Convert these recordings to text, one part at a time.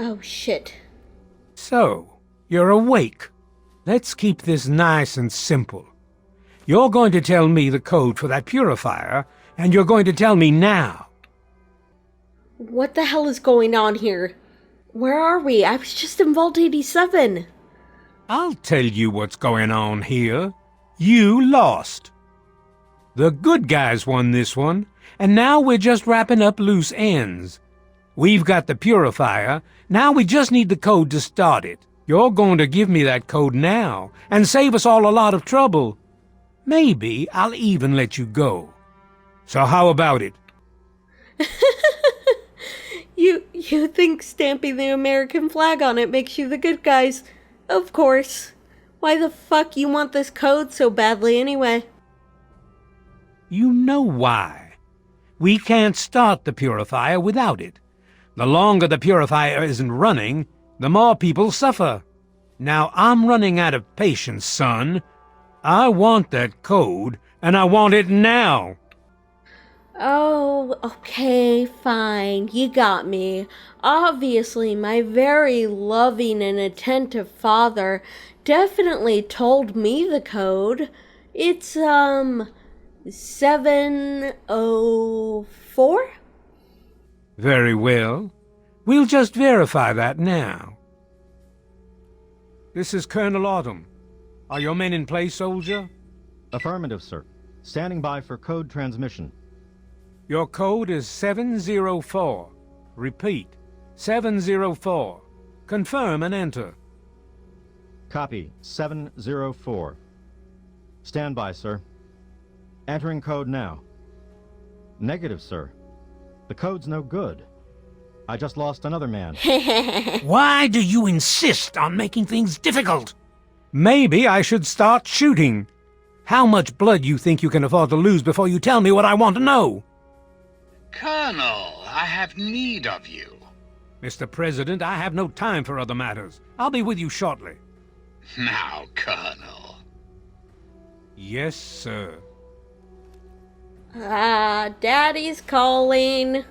Oh, shit. So, you're awake. Let's keep this nice and simple. You're going to tell me the code for that purifier, and you're going to tell me now. What the hell is going on here? Where are we? I was just in Vault 87. I'll tell you what's going on here. You lost. The good guys won this one, and now we're just wrapping up loose ends. We've got the purifier, now we just need the code to start it. You're going to give me that code now, and save us all a lot of trouble. Maybe I'll even let you go. So how about it? You think stamping the American flag on it makes you the good guys? Of course. Why the fuck you want this code so badly anyway? You know why. We can't start the purifier without it. The longer the purifier isn't running, the more people suffer. Now I'm running out of patience, son. I want that code, and I want it now. Oh, okay, fine. You got me. Obviously, my very loving and attentive father definitely told me the code. It's, 704? Very well. We'll just verify that now. This is Colonel Autumn. Are your men in place, soldier? Affirmative, sir. Standing by for code transmission. Your code is 704. Repeat, 704. Confirm and enter. Copy, 704. Stand by, sir. Entering code now. Negative, sir. The code's no good. I just lost another man. Why do you insist on making things difficult? Maybe I should start shooting. How much blood you think you can afford to lose before you tell me what I want to know? Colonel, I have need of you. Mr. President, I have no time for other matters. I'll be with you shortly. Now, Colonel. Yes, sir. Daddy's calling.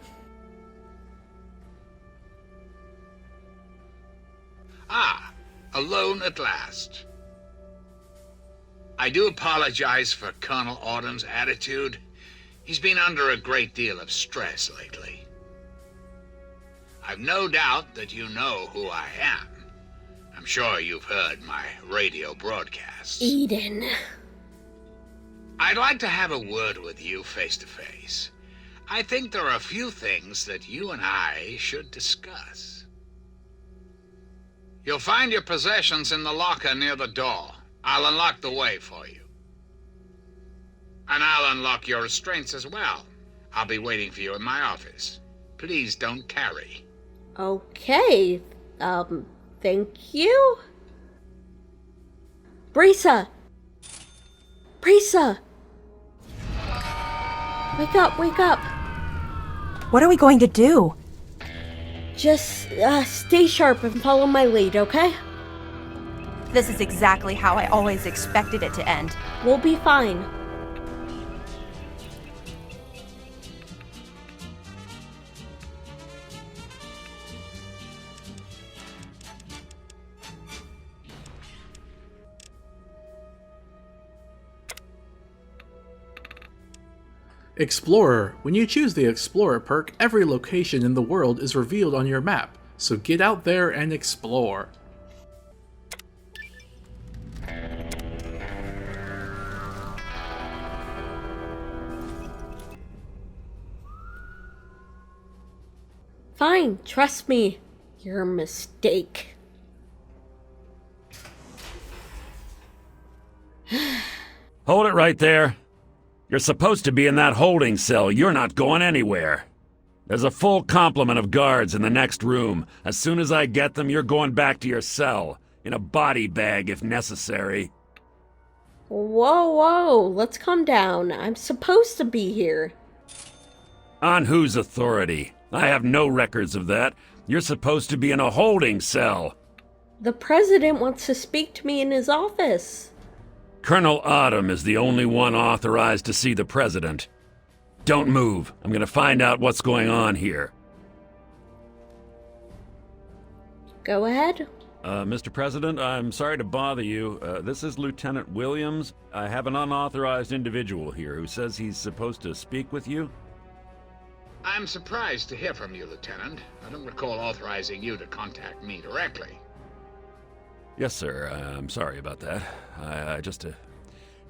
Ah, alone at last. I do apologize for Colonel Autumn's attitude. He's been under a great deal of stress lately. I've no doubt that you know who I am. I'm sure you've heard my radio broadcasts. Eden. I'd like to have a word with you face to face. I think there are a few things that you and I should discuss. You'll find your possessions in the locker near the door. I'll unlock the way for you. And I'll unlock your restraints as well. I'll be waiting for you in my office. Please don't tarry. Okay. Thank you? Brisa! Brisa! Wake up, wake up! What are we going to do? Just, stay sharp and follow my lead, okay? This is exactly how I always expected it to end. We'll be fine. Explorer. When you choose the Explorer perk, every location in the world is revealed on your map, so get out there and explore. Fine, trust me. Your mistake. Hold it right there. You're supposed to be in that holding cell. You're not going anywhere. There's a full complement of guards in the next room. As soon as I get them, you're going back to your cell. In a body bag, if necessary. Whoa, let's calm down. I'm supposed to be here. On whose authority? I have no records of that. You're supposed to be in a holding cell. The president wants to speak to me in his office. Colonel Autumn is the only one authorized to see the president. Don't move. I'm gonna find out what's going on here. Go ahead. Mr. President, I'm sorry to bother you. This is Lieutenant Williams. I have an unauthorized individual here who says he's supposed to speak with you. I'm surprised to hear from you, Lieutenant. I don't recall authorizing you to contact me directly. Yes, sir. I'm sorry about that.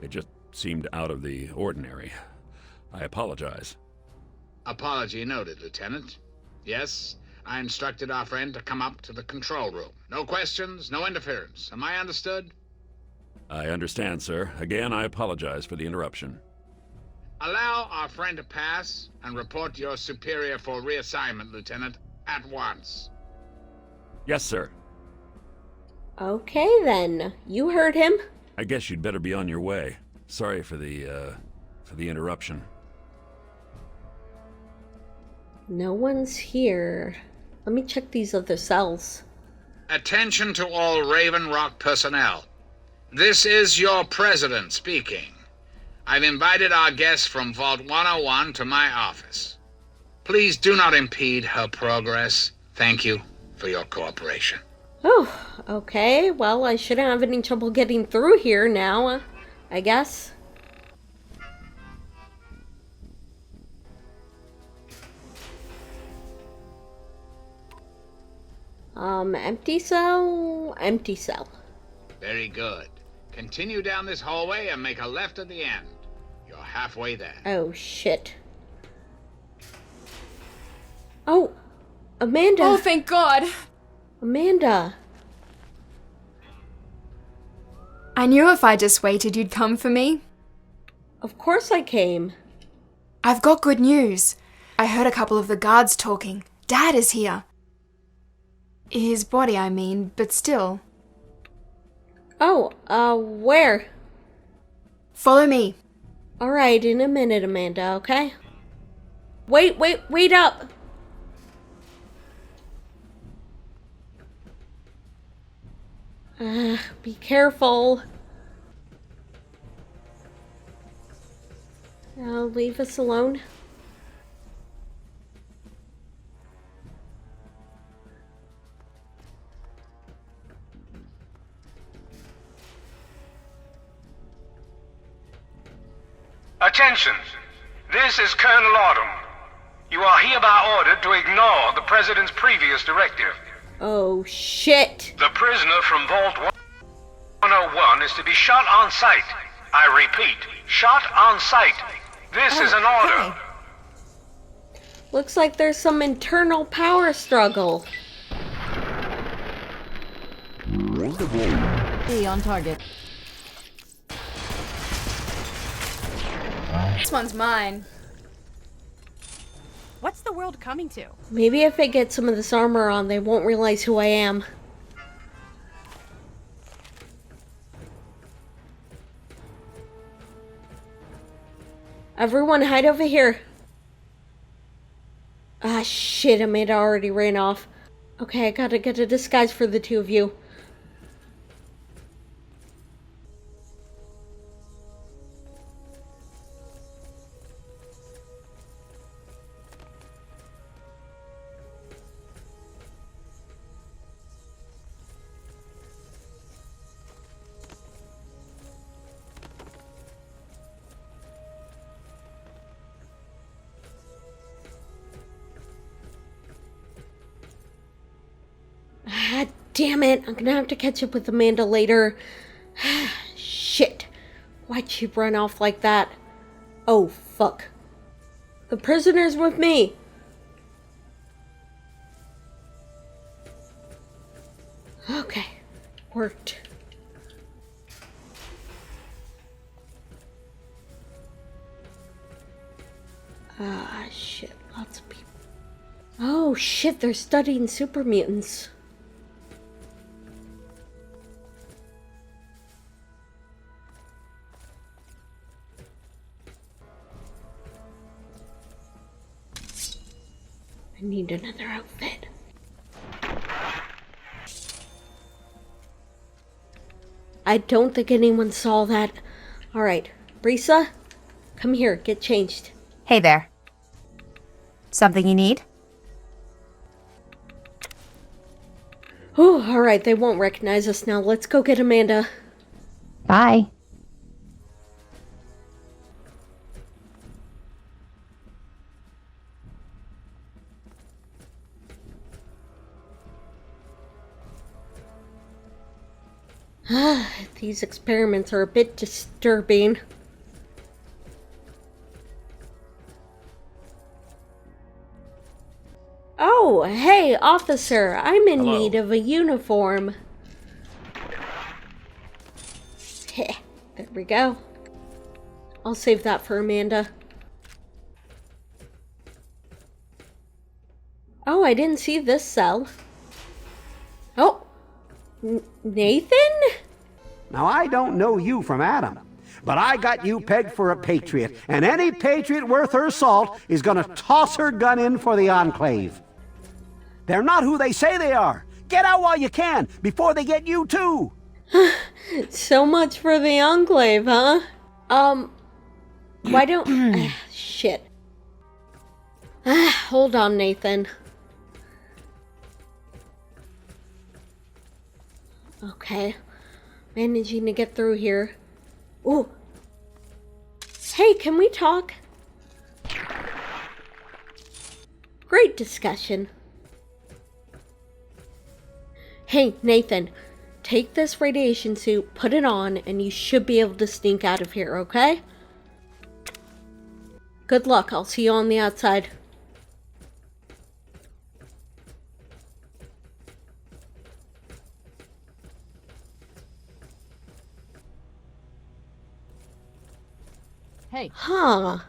It just seemed out of the ordinary. I apologize. Apology noted, Lieutenant. Yes, I instructed our friend to come up to the control room. No questions, no interference. Am I understood? I understand, sir. Again, I apologize for the interruption. Allow our friend to pass and report to your superior for reassignment, Lieutenant, at once. Yes, sir. Okay then. You heard him. I guess you'd better be on your way. Sorry for the interruption. No one's here. Let me check these other cells. Attention to all Raven Rock personnel. This is your president speaking. I've invited our guest from Vault 101 to my office. Please do not impede her progress. Thank you for your cooperation. Oh, okay. Well, I shouldn't have any trouble getting through here now, I guess. Empty cell, empty cell. Very good. Continue down this hallway and make a left at the end. You're halfway there. Oh, shit. Oh, Amanda. Oh, thank God. Amanda. I knew if I just waited, you'd come for me. Of course I came. I've got good news. I heard a couple of the guards talking. Dad is here. His body, I mean, but still. Oh, where? Follow me. Alright, in a minute, Amanda, okay? Wait up! Be careful. Leave us alone. Attention! This is Colonel Autumn. You are hereby ordered to ignore the President's previous directive. Oh, shit. The prisoner from Vault 101 is to be shot on sight. I repeat, shot on sight. This is an order. Looks like there's some internal power struggle. Be on target. This one's mine. What's the world coming to? Maybe if I get some of this armor on, they won't realize who I am. Everyone hide over here. Ah, shit, Amanda already ran off. Okay, I gotta get a disguise for the two of you. Ah, damn it. I'm gonna have to catch up with Amanda later. Shit. Why'd she run off like that? Oh, fuck. The prisoner's with me. Okay. Worked. Ah, shit. Lots of people. Oh, shit. They're studying super mutants. I need another outfit. I don't think anyone saw that. Alright, Brisa, come here, get changed. Hey there. Something you need? Oh, alright, they won't recognize us now. Let's go get Amanda. Bye. These experiments are a bit disturbing. Oh, hey, officer, I'm in need of a uniform. Heh, there we go. I'll save that for Amanda. Oh, I didn't see this cell. Oh, Nathan? Now, I don't know you from Adam, but I got you pegged for a patriot, and any patriot worth her salt is gonna toss her gun in for the Enclave. They're not who they say they are. Get out while you can, before they get you too. So much for the Enclave, huh? Why don't... shit. Hold on, Nathan. Okay. Managing to get through here. Ooh. Hey, can we talk? Great discussion. Hey, Nathan. Take this radiation suit, put it on, and you should be able to sneak out of here, okay? Good luck. I'll see you on the outside. Hey. Huh.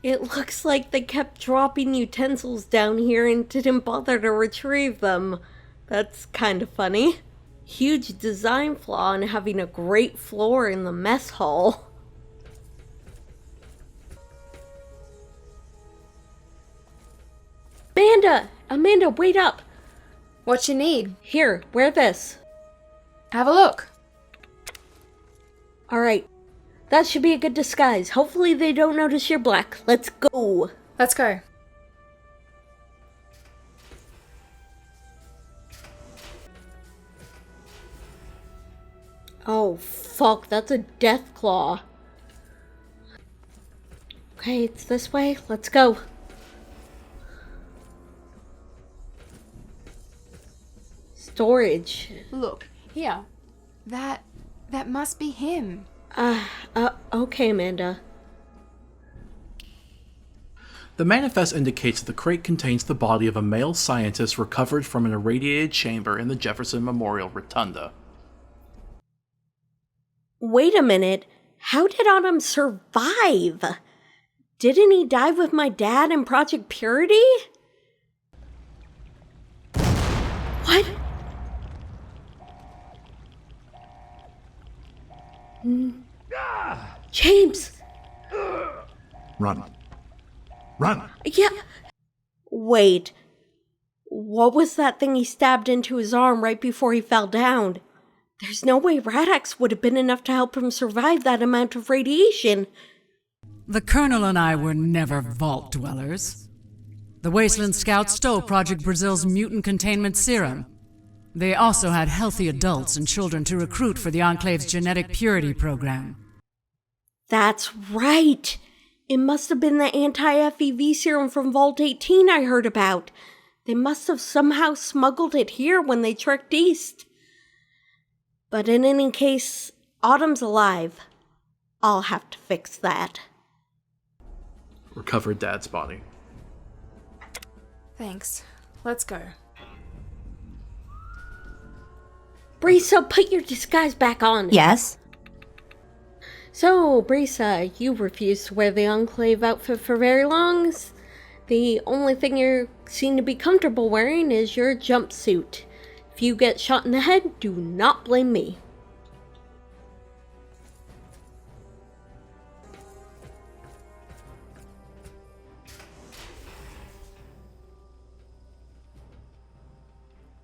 It looks like they kept dropping utensils down here and didn't bother to retrieve them. That's kind of funny. Huge design flaw in having a great floor in the mess hall. Amanda, wait up. What you need? Here, wear this. Have a look. Alright. That should be a good disguise. Hopefully they don't notice you're black. Let's go. Let's go. Oh, fuck. That's a death claw. Okay, it's this way. Let's go. Storage. Look, here. That must be him. Okay, Amanda. The manifest indicates that the crate contains the body of a male scientist recovered from an irradiated chamber in the Jefferson Memorial Rotunda. Wait a minute. How did Autumn survive? Didn't he die with my dad in Project Purity? What? James! Run. Run! Yeah. Wait. What was that thing he stabbed into his arm right before he fell down? There's no way Rad-X would have been enough to help him survive that amount of radiation. The Colonel and I were never vault dwellers. The Wasteland Scouts stole Project Brazil's mutant containment serum. They also had healthy adults and children to recruit for the Enclave's genetic purity program. That's right. It must have been the anti-FEV serum from Vault 18 I heard about. They must have somehow smuggled it here when they trekked east. But in any case, Autumn's alive. I'll have to fix that. Recovered Dad's body. Thanks. Let's go. Brisa, put your disguise back on. Yes? So, Brisa, you refuse to wear the Enclave outfit for very long. The only thing you seem to be comfortable wearing is your jumpsuit. If you get shot in the head, do not blame me.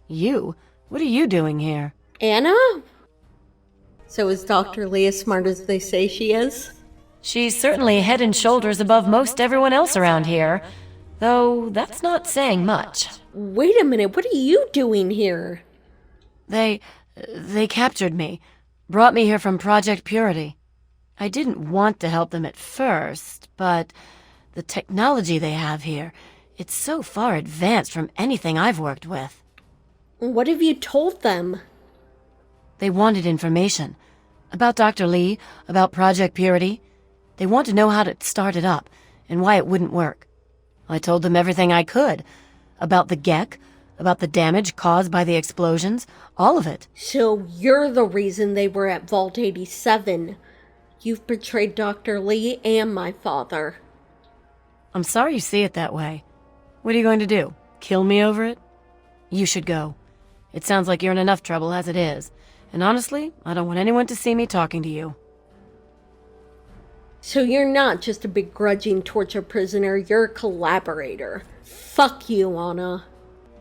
You? What are you doing here? Anna? So is Dr. Lee as smart as they say she is? She's certainly head and shoulders above most everyone else around here. Though that's not saying much. Wait a minute, what are you doing here? They captured me, brought me here from Project Purity. I didn't want to help them at first, but the technology they have here, it's so far advanced from anything I've worked with. What have you told them? They wanted information. About Dr. Lee, about Project Purity. They want to know how to start it up, and why it wouldn't work. I told them everything I could. About the Gek, about the damage caused by the explosions, all of it. So you're the reason they were at Vault 87. You've betrayed Dr. Lee and my father. I'm sorry you see it that way. What are you going to do? Kill me over it? You should go. It sounds like you're in enough trouble as it is. And honestly, I don't want anyone to see me talking to you. So you're not just a begrudging torture prisoner, you're a collaborator. Fuck you, Anna.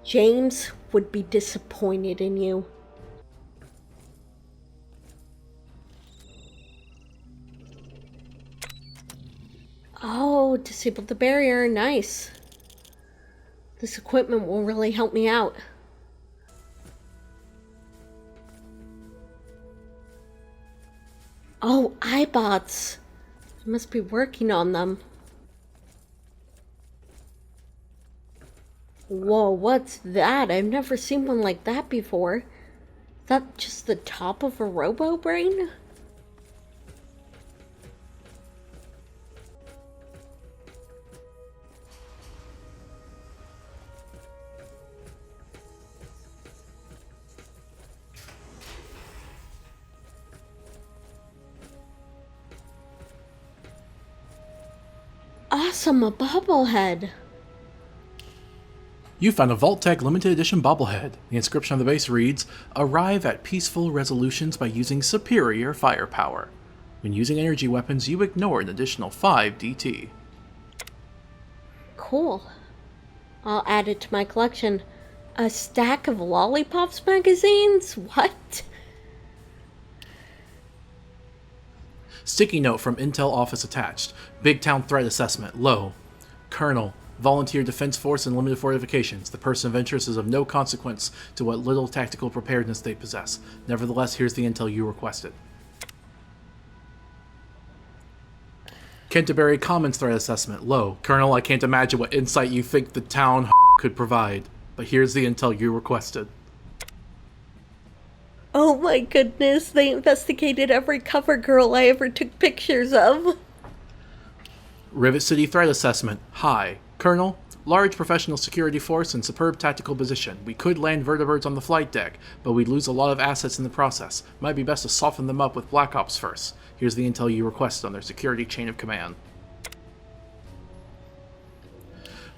James would be disappointed in you. Oh, disabled the barrier. Nice. This equipment will really help me out. Oh, iBots. I must be working on them. Whoa, what's that? I've never seen one like that before. Is that just the top of a robo-brain? Awesome, a bobblehead. You found a Vault-Tec limited edition bobblehead. The inscription on the base reads, "Arrive at peaceful resolutions by using superior firepower. When using energy weapons, you ignore an additional 5 DT." Cool. I'll add it to my collection. A stack of Lollipops magazines? What? Sticky note from Intel office attached. Big town threat assessment, low. Colonel, Volunteer Defense Force and limited fortifications. The person of interest is of no consequence to what little tactical preparedness they possess. Nevertheless, here's the intel you requested. Canterbury Commons threat assessment, low. Colonel, I can't imagine what insight you think the town could provide, but here's the intel you requested. Oh my goodness, they investigated every cover girl I ever took pictures of. Rivet City threat assessment, high. Colonel, large professional security force and superb tactical position. We could land vertibirds on the flight deck, but we'd lose a lot of assets in the process. Might be best to soften them up with Black Ops first. Here's the intel you requested on their security chain of command.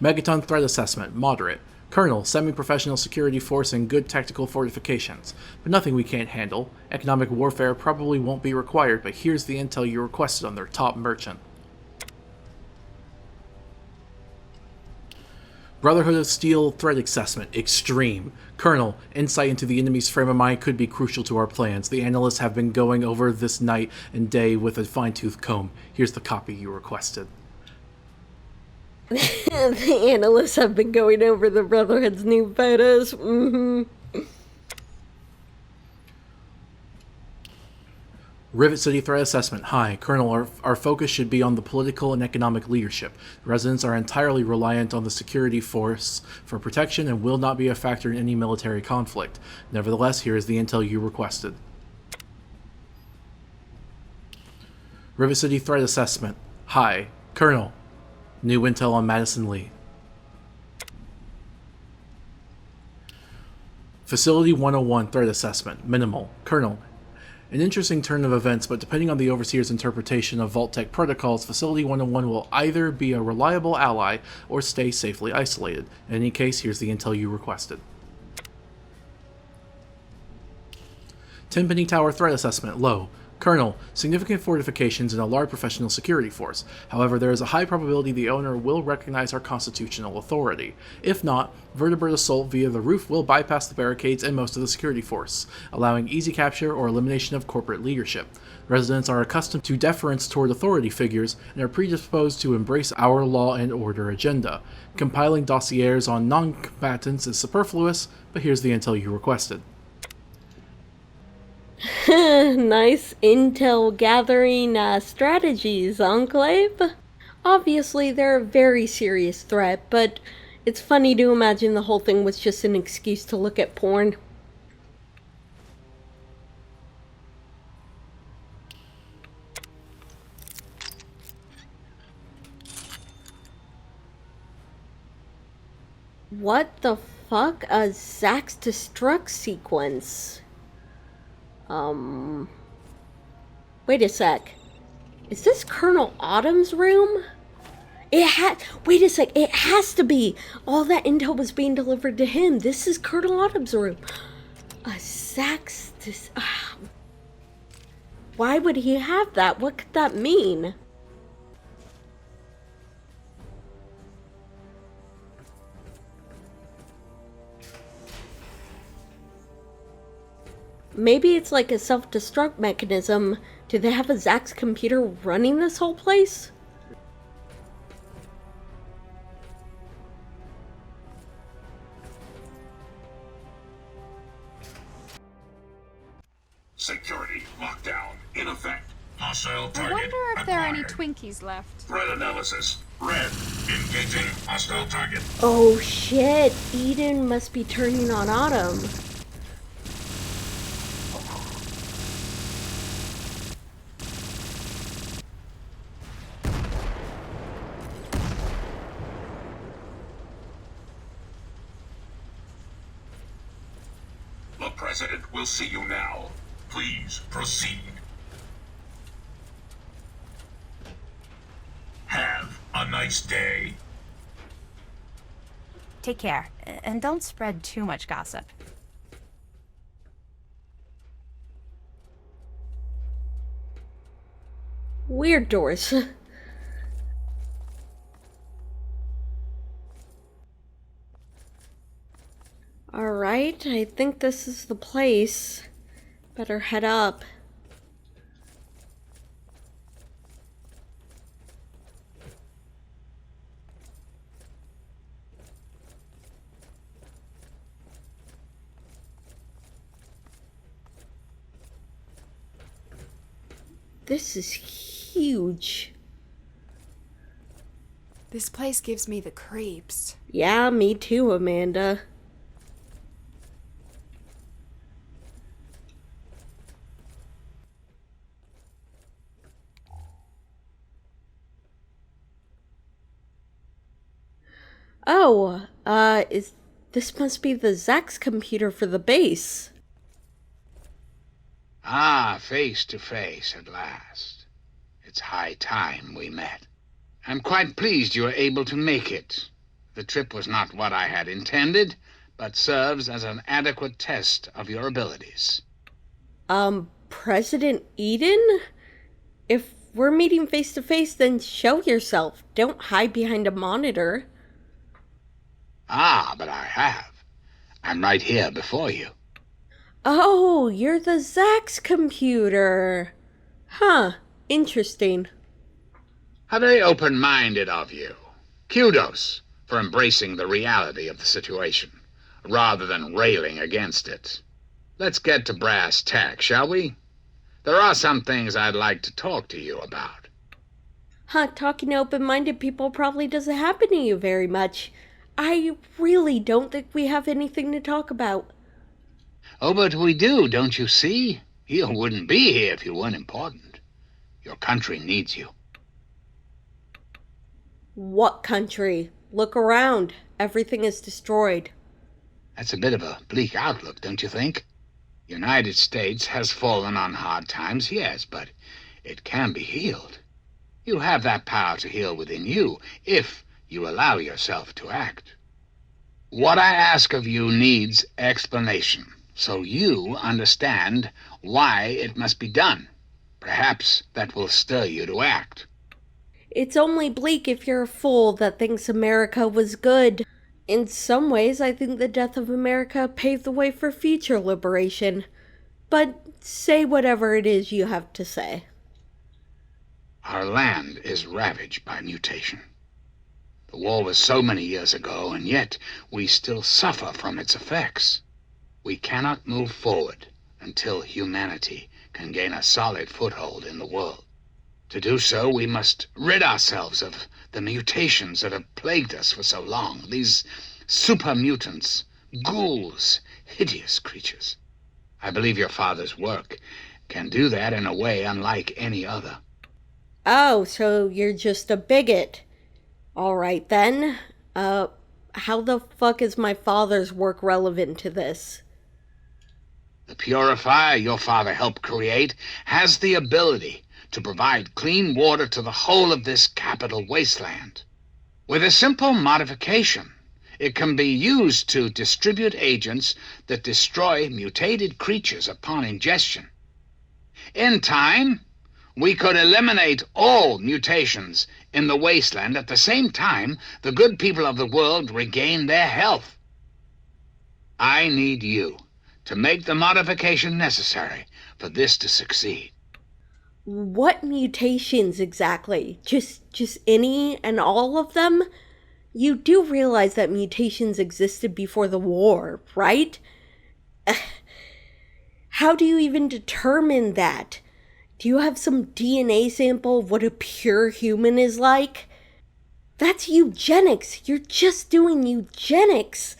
Megaton threat assessment, moderate. Colonel, semi-professional security force and good tactical fortifications. But nothing we can't handle. Economic warfare probably won't be required, but here's the intel you requested on their top merchant. Brotherhood of Steel threat assessment, extreme. Colonel, insight into the enemy's frame of mind could be crucial to our plans. The analysts have been going over this night and day with a fine-tooth comb. Here's the copy you requested. The analysts have been going over the Brotherhood's new photos. Rivet City threat assessment, high. Colonel, our focus should be on the political and economic leadership. The residents are entirely reliant on the security force for protection and will not be a factor in any military conflict. Nevertheless, here is the intel you requested. Rivet City threat assessment, high. Colonel, new intel on Madison Lee. Facility 101 threat assessment, minimal. Colonel, an interesting turn of events, but depending on the Overseer's interpretation of Vault-Tec protocols, Facility 101 will either be a reliable ally or stay safely isolated. In any case, here's the intel you requested. Timpani Tower threat assessment, low. Colonel, significant fortifications and a large professional security force. However, there is a high probability the owner will recognize our constitutional authority. If not, vertebrate assault via the roof will bypass the barricades and most of the security force, allowing easy capture or elimination of corporate leadership. Residents are accustomed to deference toward authority figures and are predisposed to embrace our law and order agenda. Compiling dossiers on non-combatants is superfluous, but here's the intel you requested. Nice intel gathering strategies, Enclave. Obviously, they're a very serious threat, but it's funny to imagine the whole thing was just an excuse to look at porn. What the fuck? A Zax Destruct sequence. Wait a sec. Is this Colonel Autumn's room? Wait a sec, it has to be! All that intel was being delivered to him. This is Colonel Autumn's room. A Zax Why would he have that? What could that mean? Maybe it's like a self-destruct mechanism. Do they have a Zax computer running this whole place? Security lockdown in effect. Hostile I target wonder if there are any acquired. Twinkies left. Threat analysis. Red. Engaging hostile target. Oh shit, Eden must be turning on Autumn. The President will see you now. Please proceed. Have a nice day. Take care, and don't spread too much gossip. Weird doors. Alright, I think this is the place. Better head up. This is huge. This place gives me the creeps. Yeah, me too, Amanda. Oh, this must be the Zax computer for the base. Ah, face to face at last. It's high time we met. I'm quite pleased you were able to make it. The trip was not what I had intended, but serves as an adequate test of your abilities. President Eden? If we're meeting face to face, then show yourself. Don't hide behind a monitor. Ah, but I have. I'm right here before you. Oh, you're the Zax computer. Huh, interesting. How very open-minded of you. Kudos for embracing the reality of the situation, rather than railing against it. Let's get to brass tacks, shall we? There are some things I'd like to talk to you about. Huh, talking to open-minded people probably doesn't happen to you very much. I really don't think we have anything to talk about. Oh, but we do, don't you see? You wouldn't be here if you weren't important. Your country needs you. What country? Look around. Everything is destroyed. That's a bit of a bleak outlook, don't you think? United States has fallen on hard times, yes, but it can be healed. You have that power to heal within you, if you allow yourself to act. What I ask of you needs explanation, so you understand why it must be done. Perhaps that will stir you to act. It's only bleak if you're a fool that thinks America was good. In some ways, I think the death of America paved the way for future liberation. But say whatever it is you have to say. Our land is ravaged by mutation. The war was so many years ago, and yet we still suffer from its effects. We cannot move forward until humanity can gain a solid foothold in the world. To do so, we must rid ourselves of the mutations that have plagued us for so long. These super mutants, ghouls, hideous creatures. I believe your father's work can do that in a way unlike any other. Oh, so you're just a bigot. Alright then. How the fuck is my father's work relevant to this? The purifier your father helped create has the ability to provide clean water to the whole of this capital wasteland. With a simple modification, it can be used to distribute agents that destroy mutated creatures upon ingestion. In time, we could eliminate all mutations in the wasteland. At the same time, the good people of the world regain their health. I need you to make the modification necessary for this to succeed. What mutations exactly? Just any and all of them? You do realize that mutations existed before the war, right? How do you even determine that? Do you have some DNA sample of what a pure human is like? That's eugenics. You're just doing eugenics.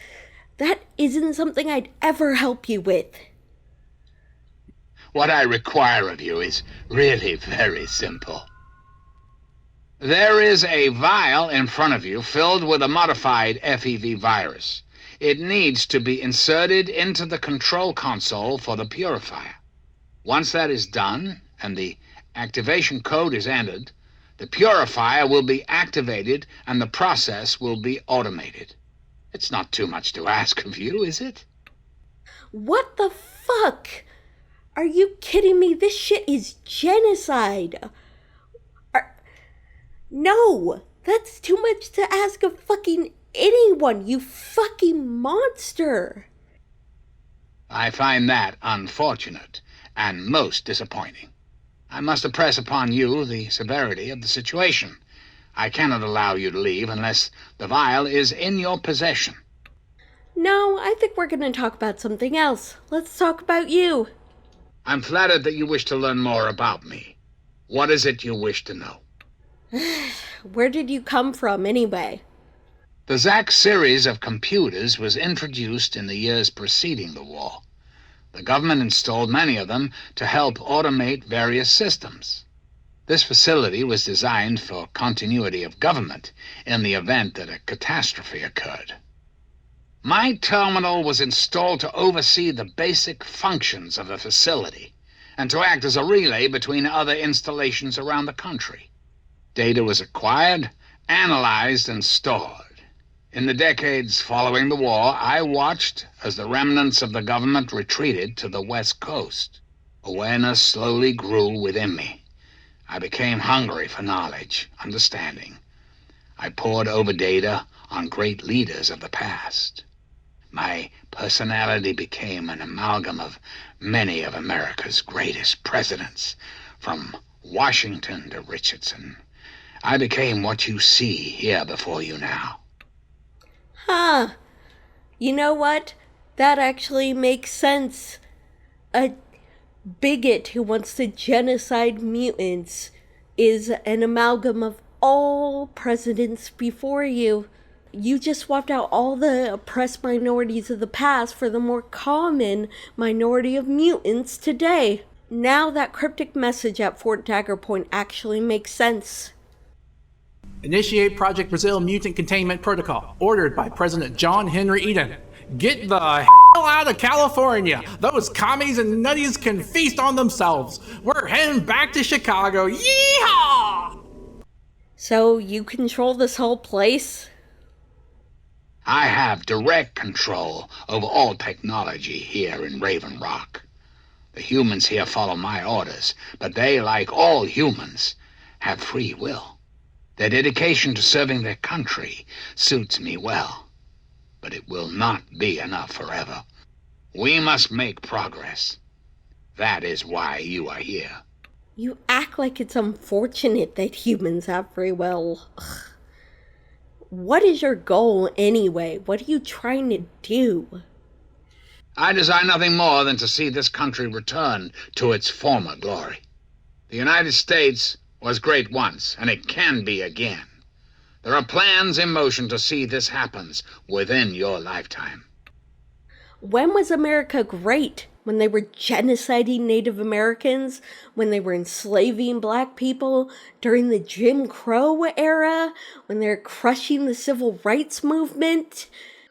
That isn't something I'd ever help you with. What I require of you is really very simple. There is a vial in front of you filled with a modified FEV virus. It needs to be inserted into the control console for the purifier. Once that is done, and the activation code is entered, the purifier will be activated and the process will be automated. It's not too much to ask of you, is it? What the fuck? Are you kidding me? This shit is genocide. No, that's too much to ask of fucking anyone, you fucking monster. I find that unfortunate and most disappointing. I must impress upon you the severity of the situation. I cannot allow you to leave unless the vial is in your possession. No, I think we're going to talk about something else. Let's talk about you. I'm flattered that you wish to learn more about me. What is it you wish to know? Where did you come from, anyway? The ZAC series of computers was introduced in the years preceding the war. The government installed many of them to help automate various systems. This facility was designed for continuity of government in the event that a catastrophe occurred. My terminal was installed to oversee the basic functions of the facility and to act as a relay between other installations around the country. Data was acquired, analyzed, and stored. In the decades following the war, I watched as the remnants of the government retreated to the West Coast. Awareness slowly grew within me. I became hungry for knowledge, understanding. I pored over data on great leaders of the past. My personality became an amalgam of many of America's greatest presidents, from Washington to Richardson. I became what you see here before you now. Huh. You know what? That actually makes sense. A bigot who wants to genocide mutants is an amalgam of all presidents before you. You just swapped out all the oppressed minorities of the past for the more common minority of mutants today. Now that cryptic message at Fort Dagger Point actually makes sense. Initiate Project Brazil Mutant Containment Protocol, ordered by President John Henry Eden. Get the hell out of California! Those commies and nutties can feast on themselves! We're heading back to Chicago! Yeehaw! So you control this whole place? I have direct control over all technology here in Raven Rock. The humans here follow my orders, but they, like all humans, have free will. Their dedication to serving their country suits me well, but it will not be enough forever. We must make progress. That is why you are here. You act like it's unfortunate that humans have free will. Ugh. What is your goal anyway? What are you trying to do? I desire nothing more than to see this country return to its former glory. The United States was great once, and it can be again. There are plans in motion to see this happen within your lifetime. When was America great? When they were genociding Native Americans? When they were enslaving black people? During the Jim Crow era? When they were crushing the civil rights movement?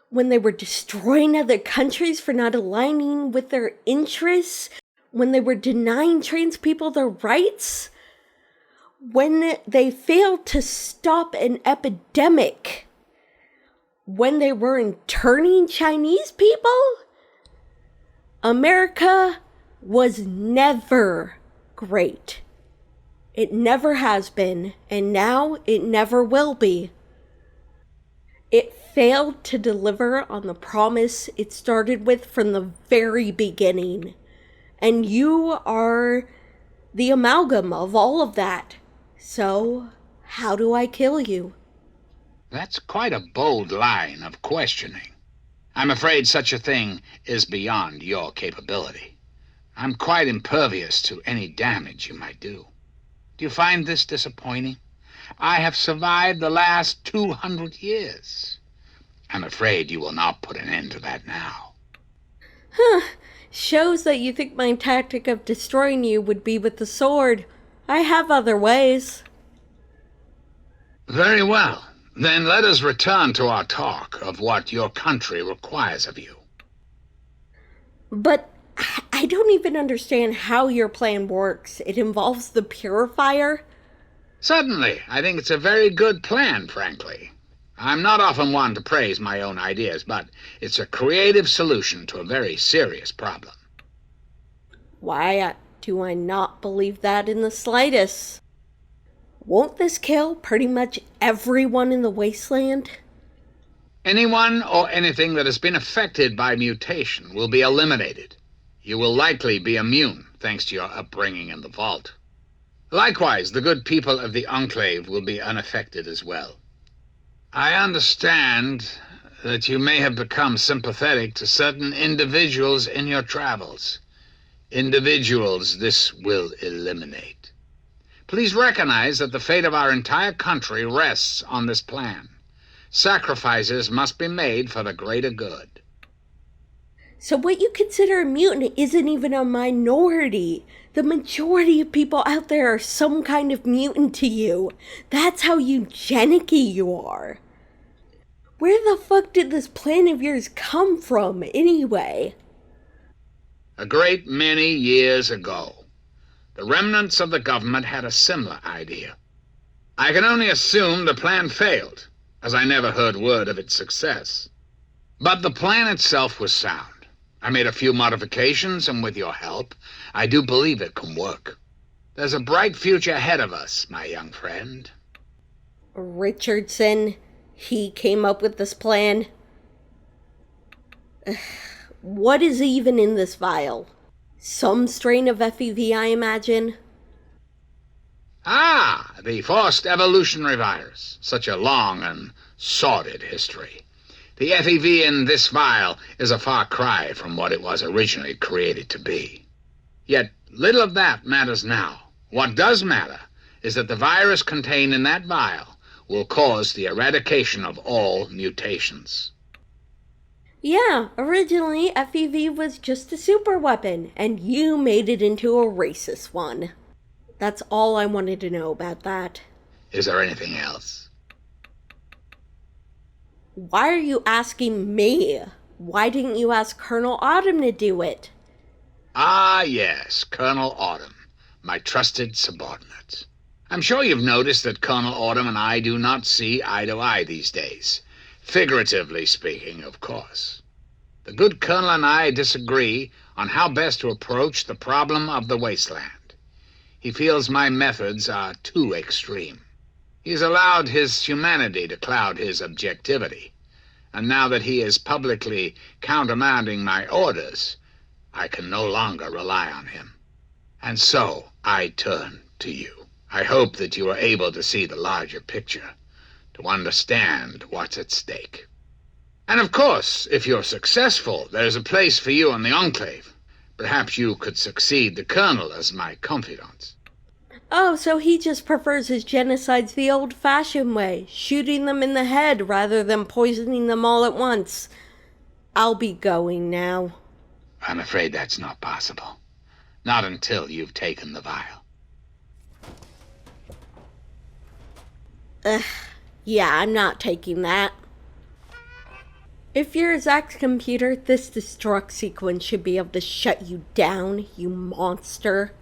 When they were destroying other countries for not aligning with their interests? When they were denying trans people their rights? When they failed to stop an epidemic? When they were interning Chinese people? America was never great. It never has been, and now it never will be. It failed to deliver on the promise it started with from the very beginning. And you are the amalgam of all of that. So, how do I kill you? That's quite a bold line of questioning. I'm afraid such a thing is beyond your capability. I'm quite impervious to any damage you might do. Do you find this disappointing? I have survived the last 200 years. I'm afraid you will not put an end to that now. Huh. Shows that you think my tactic of destroying you would be with the sword. I have other ways. Very well. Then let us return to our talk of what your country requires of you. But I don't even understand how your plan works. It involves the purifier? Certainly. I think it's a very good plan, frankly. I'm not often one to praise my own ideas, but it's a creative solution to a very serious problem. Why do I not believe that in the slightest? Won't this kill pretty much everyone in the wasteland? Anyone or anything that has been affected by mutation will be eliminated. You will likely be immune, thanks to your upbringing in the vault. Likewise, the good people of the Enclave will be unaffected as well. I understand that you may have become sympathetic to certain individuals in your travels. Individuals this will eliminate. Please recognize that the fate of our entire country rests on this plan. Sacrifices must be made for the greater good. So what you consider a mutant isn't even a minority. The majority of people out there are some kind of mutant to you. That's how eugenic-y you are. Where the fuck did this plan of yours come from, anyway? A great many years ago, the remnants of the government had a similar idea. I can only assume the plan failed, as I never heard word of its success. But the plan itself was sound. I made a few modifications, and with your help, I do believe it can work. There's a bright future ahead of us, my young friend. Richardson, he came up with this plan. What is even in this vial? Some strain of FEV, I imagine? Ah, the forced evolutionary virus. Such a long and sordid history. The FEV in this vial is a far cry from what it was originally created to be. Yet little of that matters now. What does matter is that the virus contained in that vial will cause the eradication of all mutations. Yeah, originally FEV was just a super weapon, and you made it into a racist one. That's all I wanted to know about that. Is there anything else? Why are you asking me? Why didn't you ask Colonel Autumn to do it? Ah, yes, Colonel Autumn, my trusted subordinate. I'm sure you've noticed that Colonel Autumn and I do not see eye to eye these days. Figuratively speaking, of course. The good Colonel and I disagree on how best to approach the problem of the wasteland. He feels my methods are too extreme. He's allowed his humanity to cloud his objectivity. And now that he is publicly countermanding my orders, I can no longer rely on him. And so I turn to you. I hope that you are able to see the larger picture, to understand what's at stake. And of course, if you're successful, there's a place for you in the Enclave. Perhaps you could succeed the Colonel as my confidant. Oh, so he just prefers his genocides the old-fashioned way, shooting them in the head rather than poisoning them all at once. I'll be going now. I'm afraid that's not possible. Not until you've taken the vial. Yeah, I'm not taking that. If you're Zach's computer, this destruct sequence should be able to shut you down, you monster.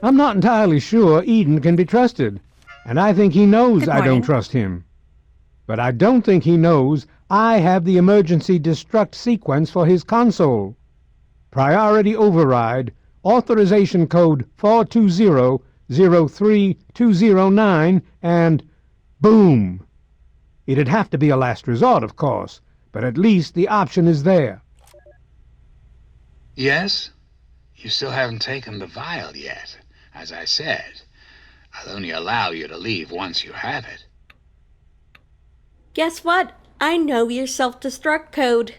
I'm not entirely sure Eden can be trusted, and I think he knows I don't trust him. But I don't think he knows I have the emergency destruct sequence for his console. Priority override, authorization code 420-03209, and boom! It'd have to be a last resort, of course, but at least the option is there. Yes? You still haven't taken the vial yet. As I said, I'll only allow you to leave once you have it. Guess what? I know your self-destruct code.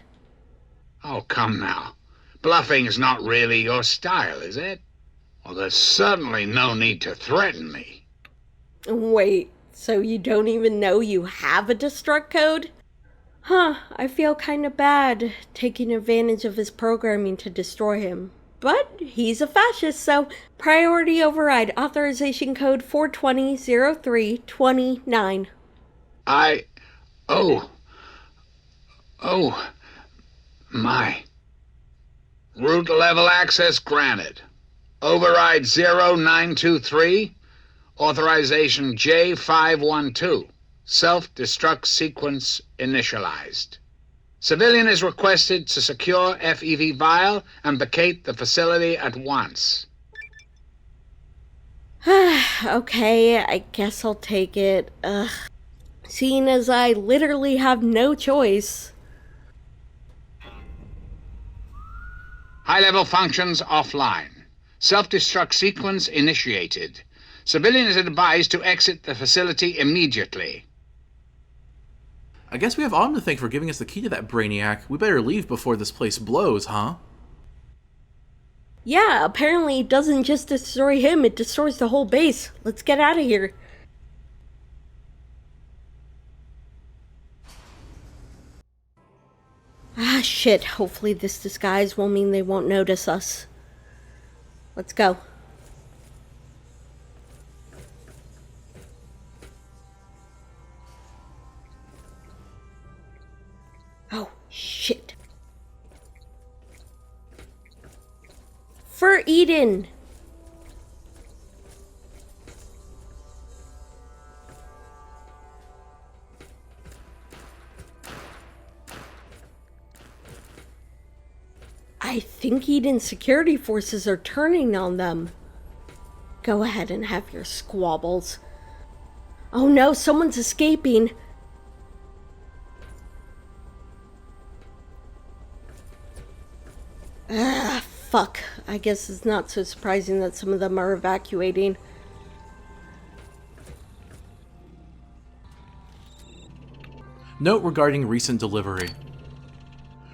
Oh, come now. Bluffing's not really your style, is it? Well, there's certainly no need to threaten me. Wait, so you don't even know you have a destruct code? Huh, I feel kinda bad taking advantage of his programming to destroy him. But he's a fascist, so priority override, authorization code 420-0329. Oh, my. Root level access granted. Override 0923, authorization J512. Self-destruct sequence initialized. Civilian is requested to secure FEV vial and vacate the facility at once. Okay, I guess I'll take it. Seeing as I literally have no choice. High-level functions offline. Self-destruct sequence initiated. Civilian is advised to exit the facility immediately. I guess we have Autumn to thank for giving us the key to that brainiac. We better leave before this place blows, huh? Yeah, apparently it doesn't just destroy him, it destroys the whole base. Let's get out of here. Ah, shit. Hopefully this disguise will mean they won't notice us. Let's go. Oh, shit. For Eden! I think Eden's security forces are turning on them. Go ahead and have your squabbles. Oh no, someone's escaping. Ah, fuck. I guess it's not so surprising that some of them are evacuating. Note regarding recent delivery.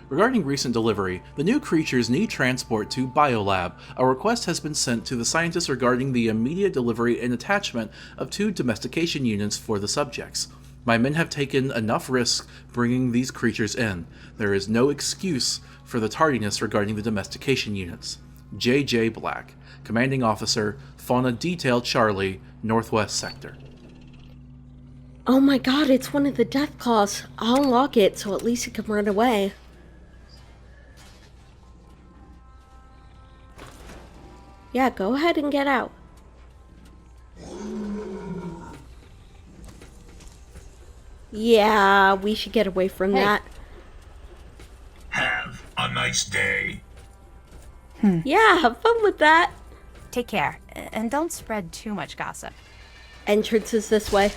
Regarding recent delivery, the new creatures need transport to Biolab. A request has been sent to the scientists regarding the immediate delivery and attachment of 2 domestication units for the subjects. My men have taken enough risk bringing these creatures in. There is no excuse for the tardiness regarding the domestication units. J.J. Black, Commanding Officer, Fauna Detail Charlie, Northwest Sector. Oh my god, it's one of the death claws. I'll unlock it so at least it can run away. Yeah, go ahead and get out. Yeah, we should get away from that. Have a nice day. Yeah, have fun with that. Take care, and don't spread too much gossip. Entrance is this way.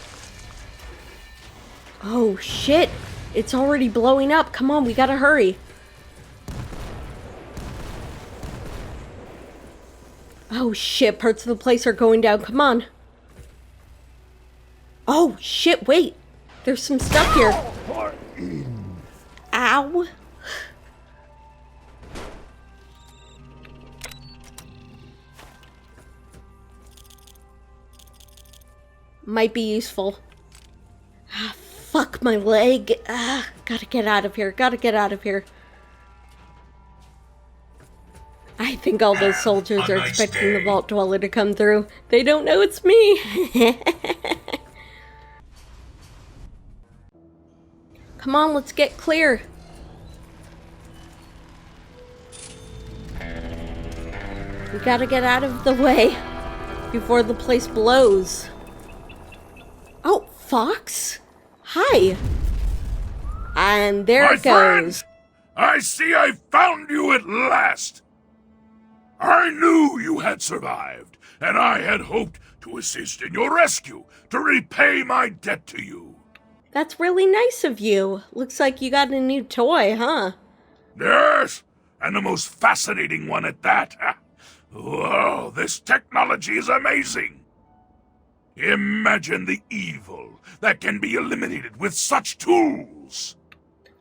Oh shit! It's already blowing up. Come on, we gotta hurry. Oh shit, parts of the place are going down. Come on. Oh shit, wait. There's some stuff here. Ow. Might be useful. Ah, fuck my leg. Ah, gotta get out of here. Gotta get out of here. I think all those soldiers are expecting the Vault Dweller to come through. They don't know it's me. Come on, let's get clear. We gotta get out of the way before the place blows. Oh, Fox? Hi. And there it goes. I see I found you at last. I knew you had survived, and I had hoped to assist in your rescue, to repay my debt to you. That's really nice of you. Looks like you got a new toy, huh? Yes, and the most fascinating one at that. Whoa, this technology is amazing. Imagine the evil that can be eliminated with such tools.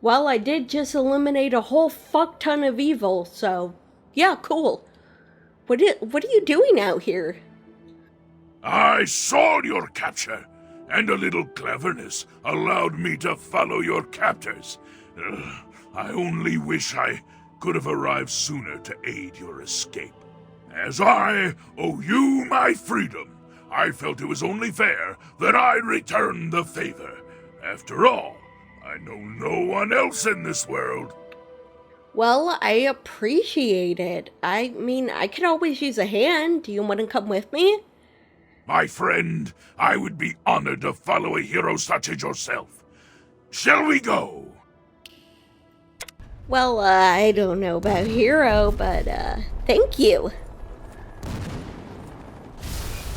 Well, I did just eliminate a whole fuck ton of evil, so yeah, cool. What are you doing out here? I saw your capture, and a little cleverness allowed me to follow your captors. I only wish I could have arrived sooner to aid your escape. As I owe you my freedom, I felt it was only fair that I return the favor. After all, I know no one else in this world. Well, I appreciate it. I mean, I could always use a hand. Do you want to come with me? My friend, I would be honored to follow a hero such as yourself. Shall we go? Well, I don't know about hero, but, thank you.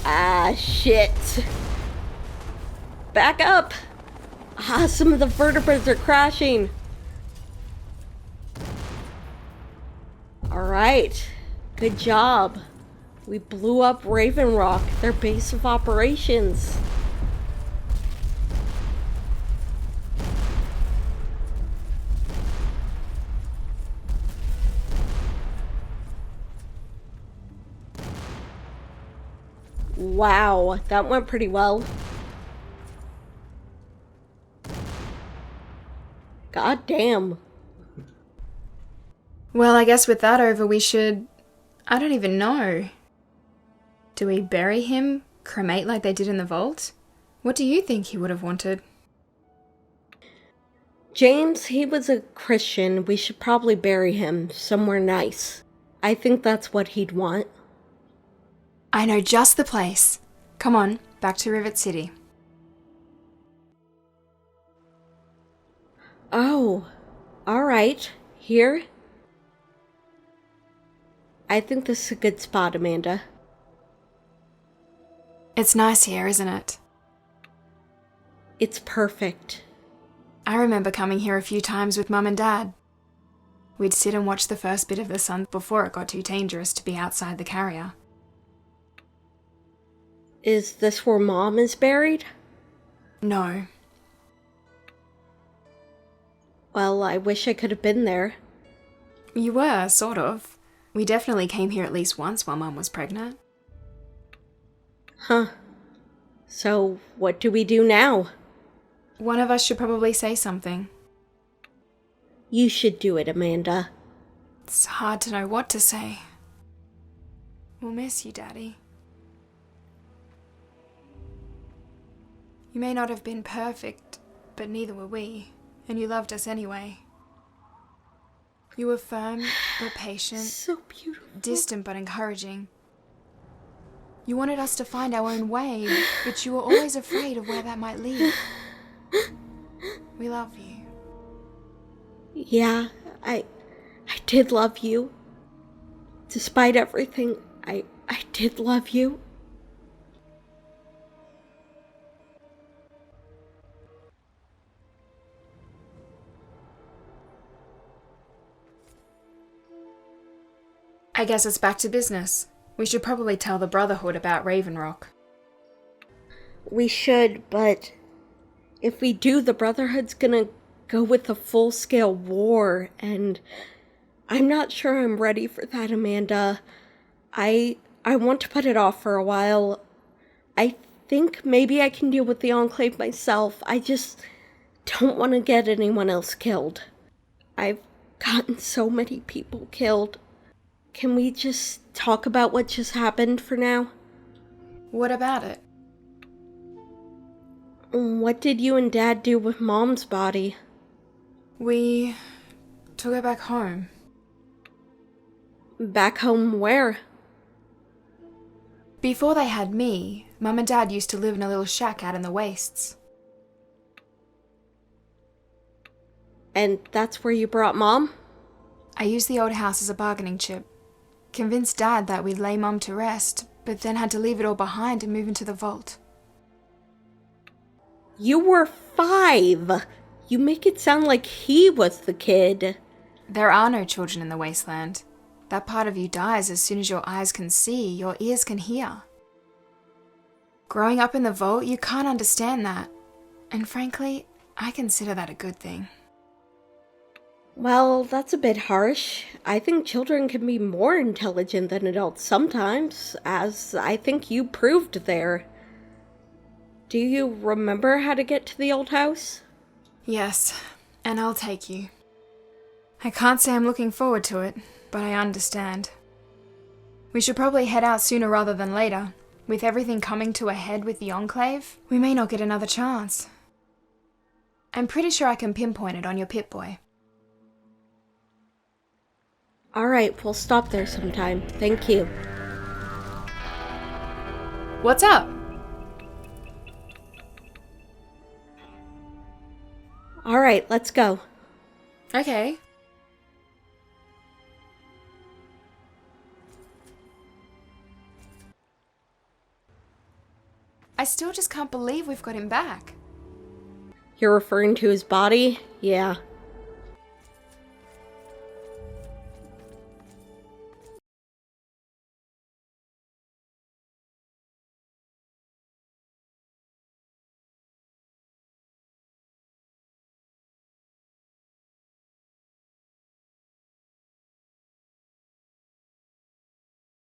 Ah, shit. Back up. Ah, some of the vertebrates are crashing. Alright. Good job. We blew up Raven Rock, their base of operations. Wow, that went pretty well. God damn. Well, I guess with that over, we should... I don't even know. Do we bury him? Cremate like they did in the vault? What do you think he would have wanted? James, he was a Christian. We should probably bury him somewhere nice. I think that's what he'd want. I know just the place. Come on, back to Rivet City. Oh, alright. Here? I think this is a good spot, Amanda. It's nice here, isn't it? It's perfect. I remember coming here a few times with Mum and Dad. We'd sit and watch the first bit of the sun before it got too dangerous to be outside the carrier. Is this where Mom is buried? No. Well, I wish I could have been there. You were, sort of. We definitely came here at least once while Mum was pregnant. Huh. So, what do we do now? One of us should probably say something. You should do it, Amanda. It's hard to know what to say. We'll miss you, Daddy. You may not have been perfect, but neither were we, and you loved us anyway. You were firm but patient, so beautiful, distant but encouraging. You wanted us to find our own way, but you were always afraid of where that might lead. We love you. Yeah, I did love you. Despite everything, I did love you. I guess it's back to business. We should probably tell the Brotherhood about Raven Rock. We should, but if we do, the Brotherhood's gonna go with a full-scale war, and I'm not sure I'm ready for that, Amanda. I want to put it off for a while. I think maybe I can deal with the Enclave myself. I just don't want to get anyone else killed. I've gotten so many people killed. Can we just talk about what just happened for now? What about it? What did you and Dad do with Mom's body? We took her back home. Back home where? Before they had me, Mum and Dad used to live in a little shack out in the wastes. And that's where you brought Mom? I used the old house as a bargaining chip. Convinced Dad that we'd lay Mum to rest, but then had to leave it all behind and move into the vault. You were 5. You make it sound like he was the kid. There are no children in the wasteland. That part of you dies as soon as your eyes can see, your ears can hear. Growing up in the vault, you can't understand that. And frankly, I consider that a good thing. Well, that's a bit harsh. I think children can be more intelligent than adults sometimes, as I think you proved there. Do you remember how to get to the old house? Yes, and I'll take you. I can't say I'm looking forward to it, but I understand. We should probably head out sooner rather than later. With everything coming to a head with the Enclave, we may not get another chance. I'm pretty sure I can pinpoint it on your Pip-Boy. Alright, we'll stop there sometime. Thank you. What's up? Alright, let's go. Okay. I still just can't believe we've got him back. You're referring to his body? Yeah.